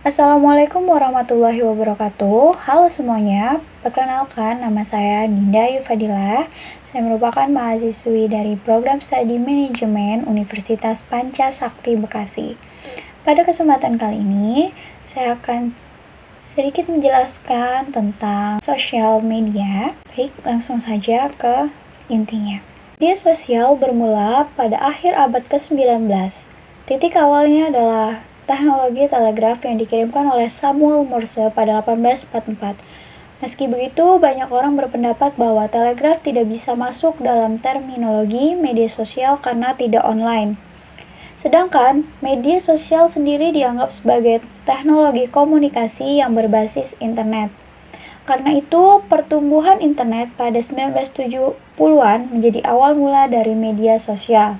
Assalamualaikum warahmatullahi wabarakatuh. Halo semuanya, perkenalkan nama saya Dinda Yufadila. Saya merupakan mahasiswi dari program studi manajemen Universitas Pancasakti Bekasi. Pada kesempatan kali ini, saya akan sedikit menjelaskan tentang sosial media. Baik, langsung saja ke intinya. Media sosial bermula pada akhir abad ke-19. Titik awalnya adalah teknologi telegraf yang dikirimkan oleh Samuel Morse pada 1844. Meski begitu, banyak orang berpendapat bahwa telegraf tidak bisa masuk dalam terminologi media sosial karena tidak online. Sedangkan media sosial sendiri dianggap sebagai teknologi komunikasi yang berbasis internet. Karena itu, pertumbuhan internet pada 1970-an menjadi awal mula dari media sosial.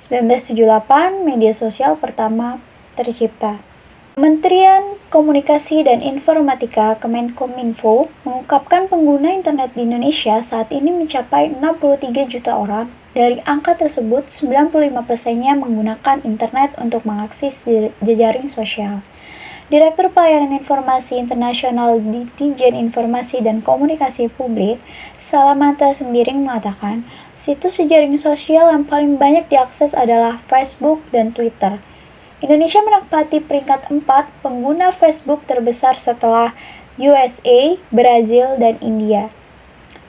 1978, media sosial pertama tercipta. Kementerian Komunikasi dan Informatika Kemenkominfo mengungkapkan pengguna internet di Indonesia saat ini mencapai 63 juta orang. Dari angka tersebut, 95%-nya menggunakan internet untuk mengakses jejaring sosial. Direktur Pelayanan Informasi Internasional Ditjen Informasi dan Komunikasi Publik, Salamata Sembiring mengatakan, situs jejaring sosial yang paling banyak diakses adalah Facebook dan Twitter. Indonesia menempati peringkat 4 pengguna Facebook terbesar setelah USA, Brazil, dan India.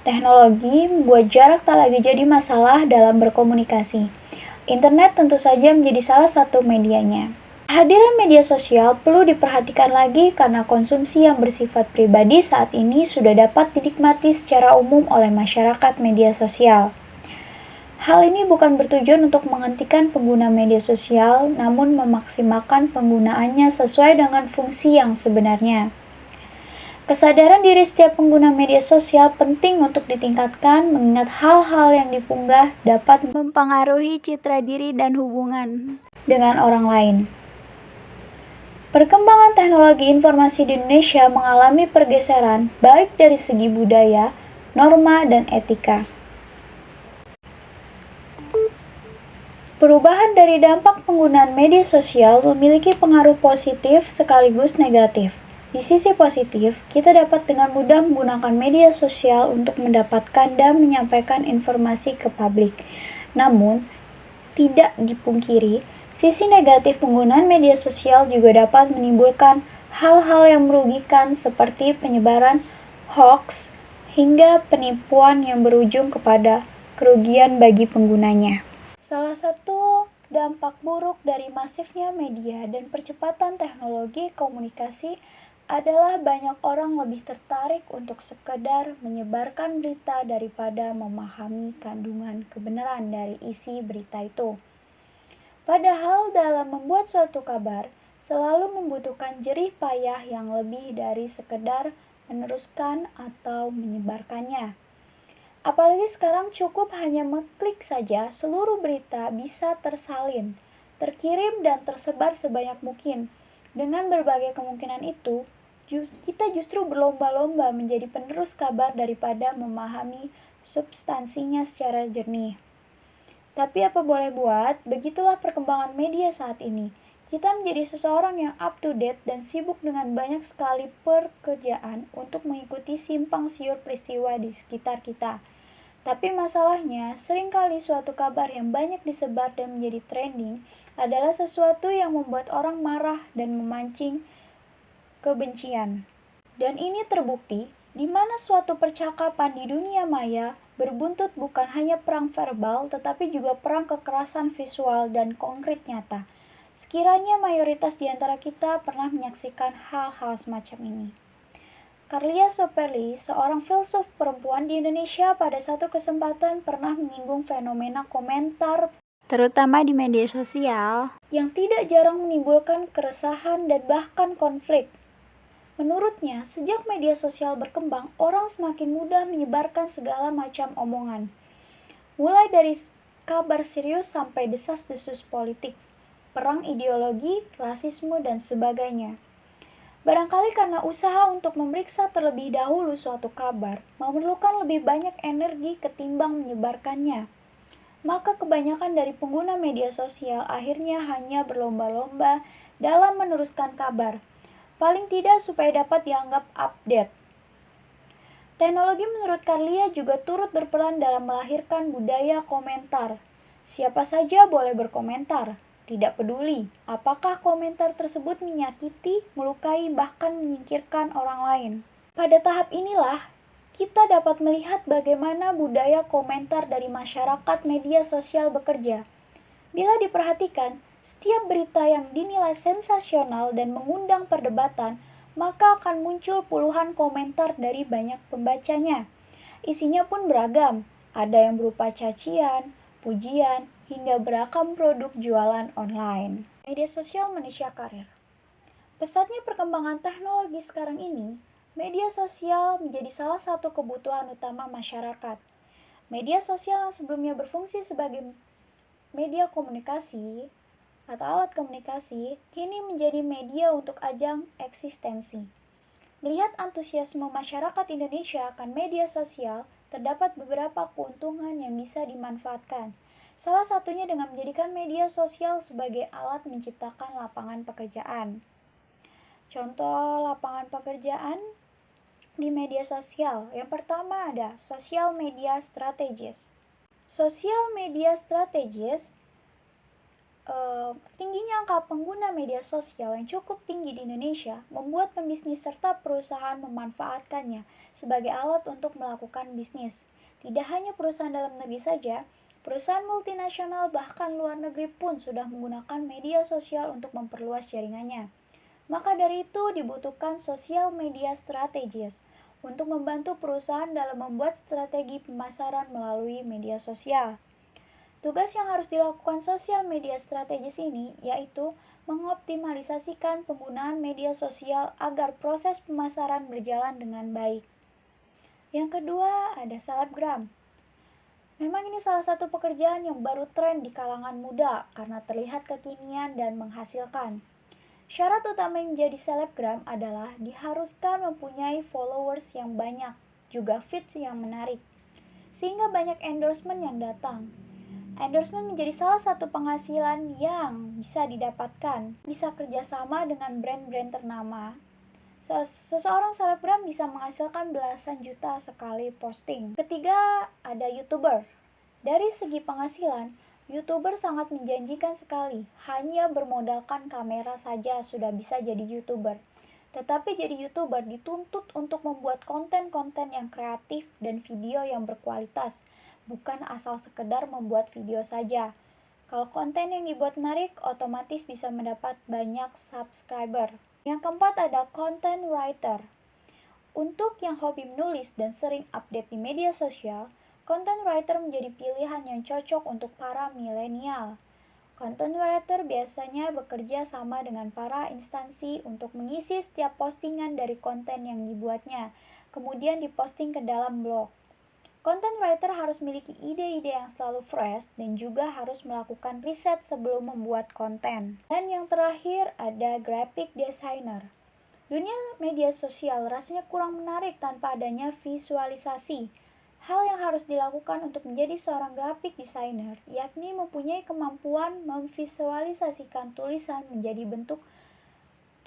Teknologi membuat jarak tak lagi jadi masalah dalam berkomunikasi. Internet tentu saja menjadi salah satu medianya. Kehadiran media sosial perlu diperhatikan lagi karena konsumsi yang bersifat pribadi saat ini sudah dapat dinikmati secara umum oleh masyarakat media sosial. Hal ini bukan bertujuan untuk menghentikan pengguna media sosial, namun memaksimalkan penggunaannya sesuai dengan fungsi yang sebenarnya. Kesadaran diri setiap pengguna media sosial penting untuk ditingkatkan, mengingat hal-hal yang dipunggah dapat mempengaruhi citra diri dan hubungan dengan orang lain. Perkembangan teknologi informasi di Indonesia mengalami pergeseran baik dari segi budaya, norma, dan etika. Perubahan dari dampak penggunaan media sosial memiliki pengaruh positif sekaligus negatif. Di sisi positif, kita dapat dengan mudah menggunakan media sosial untuk mendapatkan dan menyampaikan informasi ke publik. Namun, tidak dipungkiri, sisi negatif penggunaan media sosial juga dapat menimbulkan hal-hal yang merugikan seperti penyebaran hoax hingga penipuan yang berujung kepada kerugian bagi penggunanya. Salah satu dampak buruk dari masifnya media dan percepatan teknologi komunikasi adalah banyak orang lebih tertarik untuk sekedar menyebarkan berita daripada memahami kandungan kebenaran dari isi berita itu. Padahal dalam membuat suatu kabar selalu membutuhkan jerih payah yang lebih dari sekedar meneruskan atau menyebarkannya. Apalagi sekarang cukup hanya mengklik saja, seluruh berita bisa tersalin, terkirim dan tersebar sebanyak mungkin. Dengan berbagai kemungkinan itu, kita justru berlomba-lomba menjadi penerus kabar daripada memahami substansinya secara jernih. Tapi apa boleh buat, begitulah perkembangan media saat ini. Kita menjadi seseorang yang up to date dan sibuk dengan banyak sekali pekerjaan untuk mengikuti simpang siur peristiwa di sekitar kita. Tapi masalahnya, seringkali suatu kabar yang banyak disebar dan menjadi trending adalah sesuatu yang membuat orang marah dan memancing kebencian. Dan ini terbukti di mana suatu percakapan di dunia maya berbuntut bukan hanya perang verbal tetapi juga perang kekerasan visual dan konkret nyata. Sekiranya mayoritas di antara kita pernah menyaksikan hal-hal semacam ini. Carlia Soperli, seorang filsuf perempuan di Indonesia, pada satu kesempatan pernah menyinggung fenomena komentar, terutama di media sosial, yang tidak jarang menimbulkan keresahan dan bahkan konflik. Menurutnya, sejak media sosial berkembang, orang semakin mudah menyebarkan segala macam omongan. Mulai dari kabar serius sampai desas-desus politik, perang ideologi, rasisme, dan sebagainya. Barangkali karena usaha untuk memeriksa terlebih dahulu suatu kabar memerlukan lebih banyak energi ketimbang menyebarkannya. Maka kebanyakan dari pengguna media sosial akhirnya hanya berlomba-lomba dalam meneruskan kabar. paling tidak supaya dapat dianggap update. Teknologi menurut Carlia juga turut berperan dalam melahirkan budaya komentar. Siapa saja boleh berkomentar, tidak peduli apakah komentar tersebut menyakiti, melukai, bahkan menyingkirkan orang lain. Pada tahap inilah, kita dapat melihat bagaimana budaya komentar dari masyarakat media sosial bekerja. Bila diperhatikan, setiap berita yang dinilai sensasional dan mengundang perdebatan, maka akan muncul puluhan komentar dari banyak pembacanya. Isinya pun beragam, ada yang berupa cacian, pujian, hingga beragam produk jualan online. Media sosial manusia karir. Pesatnya perkembangan teknologi sekarang ini, media sosial menjadi salah satu kebutuhan utama masyarakat. Media sosial yang sebelumnya berfungsi sebagai media komunikasi atau alat komunikasi, kini menjadi media untuk ajang eksistensi. Melihat antusiasme masyarakat Indonesia akan media sosial, terdapat beberapa keuntungan yang bisa dimanfaatkan. Salah satunya dengan menjadikan media sosial sebagai alat menciptakan lapangan pekerjaan. Contoh lapangan pekerjaan di media sosial. Yang pertama ada sosial media strategis. Sosial media strategis tingginya angka pengguna media sosial yang cukup tinggi di Indonesia membuat pembisnis serta perusahaan memanfaatkannya sebagai alat untuk melakukan bisnis. Tidak hanya perusahaan dalam negeri saja, perusahaan multinasional bahkan luar negeri pun sudah menggunakan media sosial untuk memperluas jaringannya. Maka dari itu dibutuhkan sosial media strategis untuk membantu perusahaan dalam membuat strategi pemasaran melalui media sosial. Tugas yang harus dilakukan sosial media strategis ini yaitu mengoptimalisasikan penggunaan media sosial agar proses pemasaran berjalan dengan baik. Yang kedua, ada selebgram. Memang ini salah satu pekerjaan yang baru tren di kalangan muda karena terlihat kekinian dan menghasilkan. Syarat utama menjadi selebgram adalah diharuskan mempunyai followers yang banyak, juga feeds yang menarik, sehingga banyak endorsement yang datang. Endorsement menjadi salah satu penghasilan yang bisa didapatkan. Bisa kerjasama dengan brand-brand ternama. Seseorang selebgram bisa menghasilkan belasan juta sekali posting. Ketiga, ada YouTuber. Dari segi penghasilan, YouTuber sangat menjanjikan sekali. Hanya bermodalkan kamera saja sudah bisa jadi YouTuber. Tetapi jadi YouTuber dituntut untuk membuat konten-konten yang kreatif dan video yang berkualitas. Bukan asal sekedar membuat video saja. Kalau konten yang dibuat menarik, otomatis bisa mendapat banyak subscriber. Yang keempat ada content writer. Untuk yang hobi menulis dan sering update di media sosial, content writer menjadi pilihan yang cocok untuk para milenial. Content writer biasanya bekerja sama dengan para instansi untuk mengisi setiap postingan dari konten yang dibuatnya, kemudian diposting ke dalam blog. Content writer harus memiliki ide-ide yang selalu fresh dan juga harus melakukan riset sebelum membuat konten. Dan yang terakhir ada graphic designer. Dunia media sosial rasanya kurang menarik tanpa adanya visualisasi. Hal yang harus dilakukan untuk menjadi seorang graphic designer yakni mempunyai kemampuan memvisualisasikan tulisan menjadi bentuk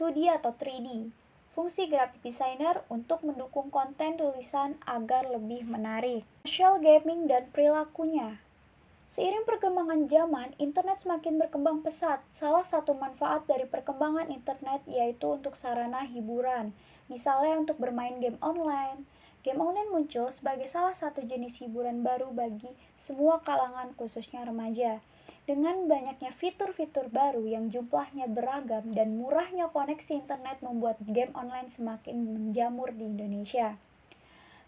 2D atau 3D. Fungsi graphic designer untuk mendukung konten tulisan agar lebih menarik. Social gaming dan perilakunya. Seiring perkembangan zaman, internet semakin berkembang pesat. Salah satu manfaat dari perkembangan internet yaitu untuk sarana hiburan. Misalnya untuk bermain game online. Game online muncul sebagai salah satu jenis hiburan baru bagi semua kalangan khususnya remaja. Dengan banyaknya fitur-fitur baru yang jumlahnya beragam dan murahnya koneksi internet membuat game online semakin menjamur di Indonesia.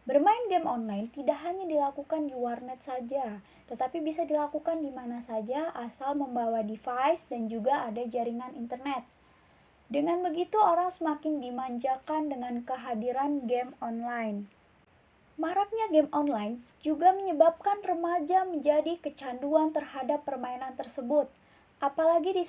Bermain game online tidak hanya dilakukan di warnet saja, tetapi bisa dilakukan di mana saja asal membawa device dan juga ada jaringan internet. Dengan begitu orang semakin dimanjakan dengan kehadiran game online. Maraknya game online juga menyebabkan remaja menjadi kecanduan terhadap permainan tersebut. Apalagi di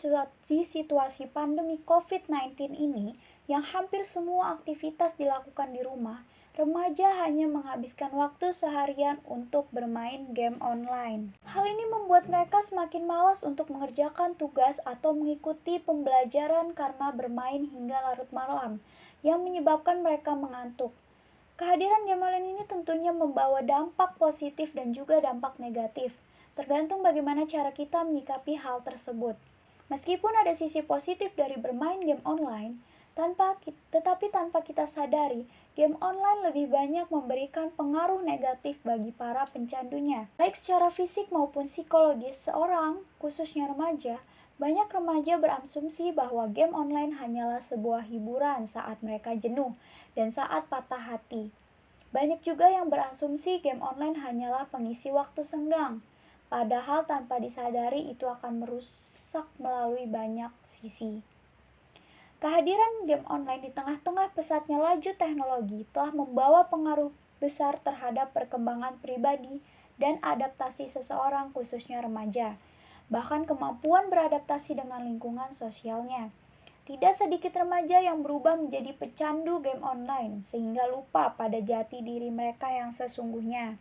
situasi pandemi COVID-19 ini, yang hampir semua aktivitas dilakukan di rumah, remaja hanya menghabiskan waktu seharian untuk bermain game online. Hal ini membuat mereka semakin malas untuk mengerjakan tugas atau mengikuti pembelajaran karena bermain hingga larut malam, yang menyebabkan mereka mengantuk. Kehadiran game online ini tentunya membawa dampak positif dan juga dampak negatif, tergantung bagaimana cara kita menyikapi hal tersebut. Meskipun ada sisi positif dari bermain game online, tetapi tanpa kita sadari, game online lebih banyak memberikan pengaruh negatif bagi para pencandunya. Baik secara fisik maupun psikologis seorang, khususnya remaja, banyak remaja berasumsi bahwa game online hanyalah sebuah hiburan saat mereka jenuh dan saat patah hati. Banyak juga yang berasumsi game online hanyalah pengisi waktu senggang, padahal tanpa disadari itu akan merusak melalui banyak sisi. Kehadiran game online di tengah-tengah pesatnya laju teknologi telah membawa pengaruh besar terhadap perkembangan pribadi dan adaptasi seseorang khususnya remaja, bahkan kemampuan beradaptasi dengan lingkungan sosialnya. Tidak sedikit remaja yang berubah menjadi pecandu game online sehingga lupa pada jati diri mereka yang sesungguhnya.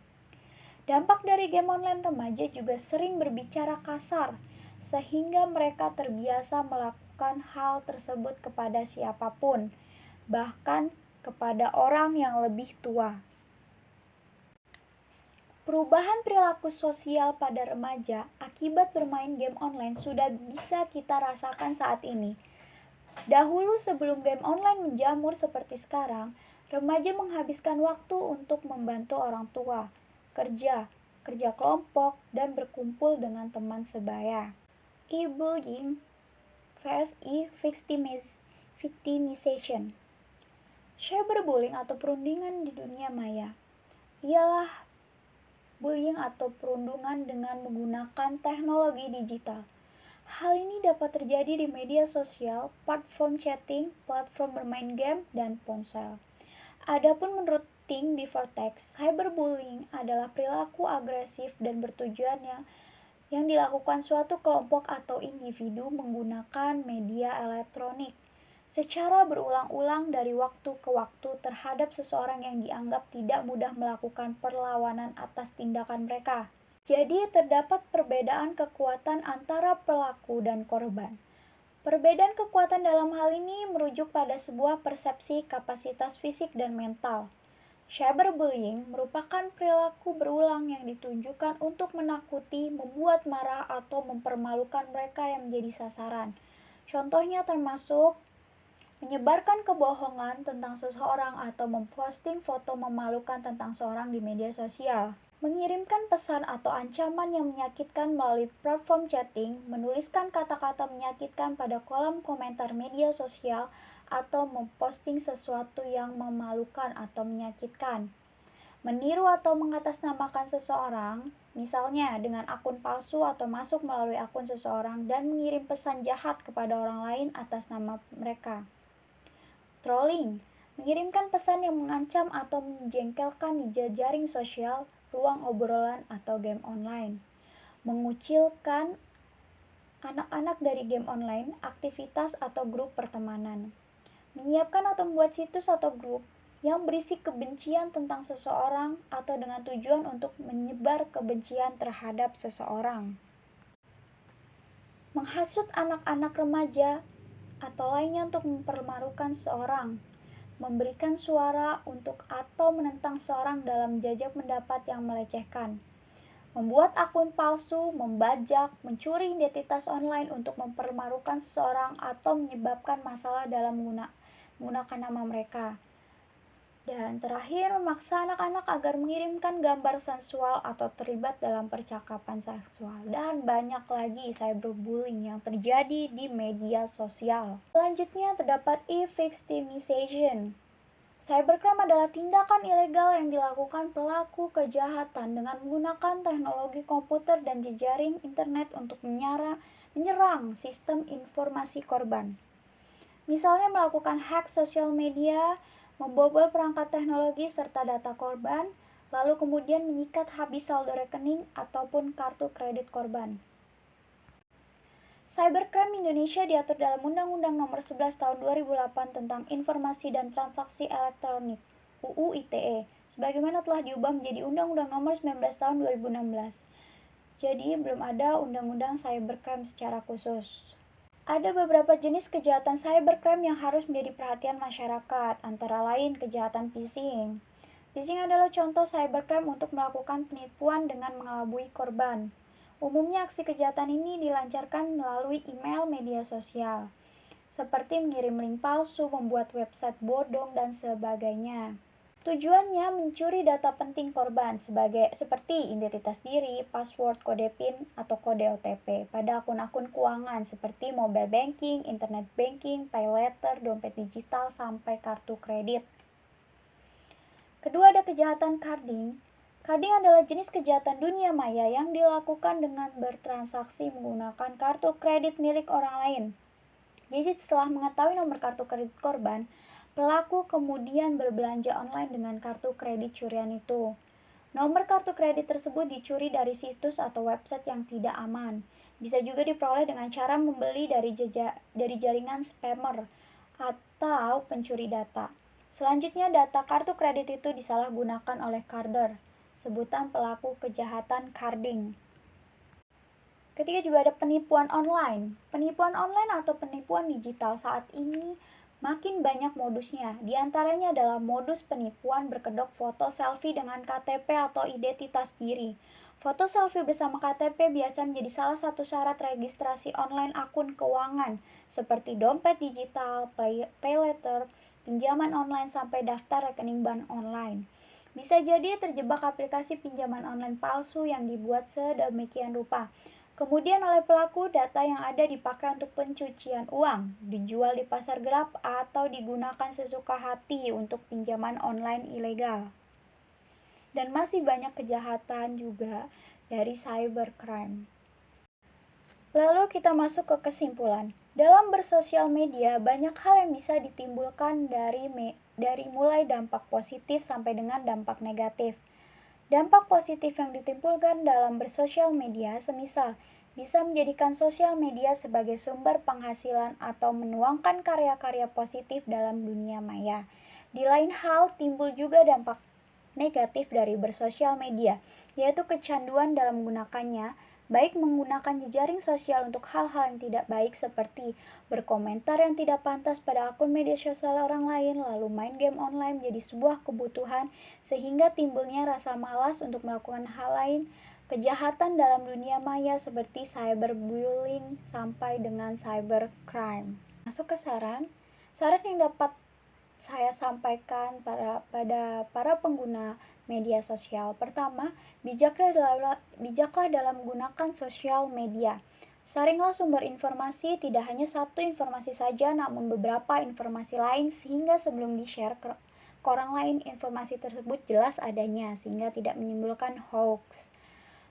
Dampak dari game online remaja juga sering berbicara kasar, sehingga mereka terbiasa melakukan hal tersebut kepada siapapun, bahkan kepada orang yang lebih tua. Perubahan perilaku sosial pada remaja akibat bermain game online sudah bisa kita rasakan saat ini. Dahulu sebelum game online menjamur seperti sekarang, remaja menghabiskan waktu untuk membantu orang tua, kerja kelompok, dan berkumpul dengan teman sebaya. E-bullying vs. E-victimization. Cyberbullying atau perundungan di dunia maya ialah bullying atau perundungan dengan menggunakan teknologi digital. Hal ini dapat terjadi di media sosial, platform chatting, platform bermain game, dan ponsel. Adapun menurut Think Before Text, cyberbullying adalah perilaku agresif dan bertujuan yang dilakukan suatu kelompok atau individu menggunakan media elektronik secara berulang-ulang dari waktu ke waktu terhadap seseorang yang dianggap tidak mudah melakukan perlawanan atas tindakan mereka. Jadi terdapat perbedaan kekuatan antara pelaku dan korban. Perbedaan kekuatan dalam hal ini merujuk pada sebuah persepsi kapasitas fisik dan mental. Cyberbullying merupakan perilaku berulang yang ditunjukkan untuk menakuti, membuat marah, atau mempermalukan mereka yang menjadi sasaran. Contohnya termasuk menyebarkan kebohongan tentang seseorang atau memposting foto memalukan tentang seorang di media sosial. Mengirimkan pesan atau ancaman yang menyakitkan melalui platform chatting, menuliskan kata-kata menyakitkan pada kolom komentar media sosial, atau memposting sesuatu yang memalukan atau menyakitkan. Meniru atau mengatasnamakan seseorang, misalnya dengan akun palsu atau masuk melalui akun seseorang dan mengirim pesan jahat kepada orang lain atas nama mereka. Trolling, mengirimkan pesan yang mengancam atau menjengkelkan di jejaring sosial, ruang obrolan, atau game online. Mengucilkan anak-anak dari game online, aktivitas atau grup pertemanan. Menyiapkan atau membuat situs atau grup yang berisi kebencian tentang seseorang atau dengan tujuan untuk menyebar kebencian terhadap seseorang. Menghasut anak-anak remaja atau lainnya untuk mempermalukan seseorang. Memberikan suara untuk atau menentang seseorang dalam jajak pendapat yang melecehkan. Membuat akun palsu, membajak, mencuri identitas online untuk mempermalukan seseorang atau menyebabkan masalah dalam menggunakan nama mereka. Dan terakhir, memaksa anak-anak agar mengirimkan gambar sensual atau terlibat dalam percakapan seksual. Dan banyak lagi cyberbullying yang terjadi di media sosial. Selanjutnya terdapat e-victimization. Cybercrime adalah tindakan ilegal yang dilakukan pelaku kejahatan dengan menggunakan teknologi komputer dan jejaring internet untuk menyerang sistem informasi korban. Misalnya melakukan hack sosial media, membobol perangkat teknologi serta data korban, lalu kemudian menyikat habis saldo rekening ataupun kartu kredit korban. Cybercrime Indonesia diatur dalam Undang-Undang Nomor 11 Tahun 2008 tentang Informasi dan Transaksi Elektronik (UU ITE), sebagaimana telah diubah menjadi Undang-Undang Nomor 19 Tahun 2016. Jadi belum ada undang-undang cybercrime secara khusus. Ada beberapa jenis kejahatan cybercrime yang harus menjadi perhatian masyarakat, antara lain kejahatan phishing. Phishing adalah contoh cybercrime untuk melakukan penipuan dengan mengelabui korban. Umumnya aksi kejahatan ini dilancarkan melalui email media sosial, seperti mengirim link palsu, membuat website bodong, dan sebagainya. Tujuannya mencuri data penting korban seperti identitas diri, password, kode PIN, atau kode OTP pada akun-akun keuangan seperti mobile banking, internet banking, pay letter, dompet digital, sampai kartu kredit. Kedua, ada kejahatan carding. Carding adalah jenis kejahatan dunia maya yang dilakukan dengan bertransaksi menggunakan kartu kredit milik orang lain. Jadi setelah mengetahui nomor kartu kredit korban, pelaku kemudian berbelanja online dengan kartu kredit curian itu. Nomor kartu kredit tersebut dicuri dari situs atau website yang tidak aman. Bisa juga diperoleh dengan cara membeli dari jaringan spammer atau pencuri data. Selanjutnya, data kartu kredit itu disalahgunakan oleh carder, sebutan pelaku kejahatan carding. Ketiga, juga ada penipuan online. Penipuan online atau penipuan digital saat ini makin banyak modusnya. Di antaranya adalah modus penipuan berkedok foto selfie dengan KTP atau identitas diri. Foto selfie bersama KTP biasa menjadi salah satu syarat registrasi online akun keuangan, seperti dompet digital, pay letter, pinjaman online, sampai daftar rekening bank online. Bisa jadi terjebak aplikasi pinjaman online palsu yang dibuat sedemikian rupa. Kemudian oleh pelaku, data yang ada dipakai untuk pencucian uang, dijual di pasar gelap, atau digunakan sesuka hati untuk pinjaman online ilegal. Dan masih banyak kejahatan juga dari cybercrime. Lalu kita masuk ke kesimpulan. Dalam bersosial media, banyak hal yang bisa ditimbulkan dari mulai dampak positif sampai dengan dampak negatif. Dampak positif yang ditimbulkan dalam bersosial media semisal bisa menjadikan sosial media sebagai sumber penghasilan atau menuangkan karya-karya positif dalam dunia maya. Di lain hal, timbul juga dampak negatif dari bersosial media, yaitu kecanduan dalam menggunakannya, baik menggunakan jejaring sosial untuk hal-hal yang tidak baik seperti berkomentar yang tidak pantas pada akun media sosial orang lain, lalu main game online menjadi sebuah kebutuhan sehingga timbulnya rasa malas untuk melakukan hal lain, kejahatan dalam dunia maya seperti cyberbullying sampai dengan cybercrime. Masuk ke saran yang dapat saya sampaikan pada para pengguna media sosial. Pertama, bijaklah dalam menggunakan sosial media. Saringlah sumber informasi, tidak hanya satu informasi saja, namun beberapa informasi lain, sehingga sebelum di-share ke orang lain, informasi tersebut jelas adanya, sehingga tidak menimbulkan hoax.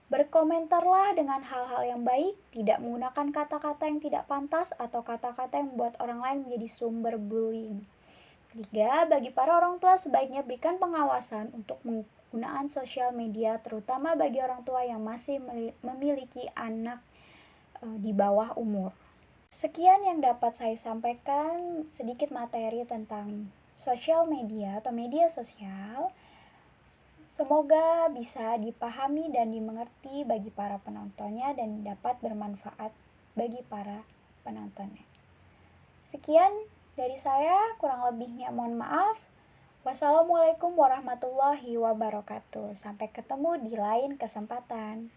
Berkomentarlah dengan hal-hal yang baik, tidak menggunakan kata-kata yang tidak pantas atau kata-kata yang membuat orang lain menjadi sumber bullying. Ketiga, bagi para orang tua sebaiknya berikan pengawasan untuk penggunaan sosial media, terutama bagi orang tua yang masih memiliki anak di bawah umur. Sekian yang dapat saya sampaikan, sedikit materi tentang sosial media atau media sosial. Semoga bisa dipahami dan dimengerti bagi para penontonnya dan dapat bermanfaat bagi para penontonnya. Sekian dari saya, kurang lebihnya mohon maaf. Wassalamualaikum warahmatullahi wabarakatuh. Sampai ketemu di lain kesempatan.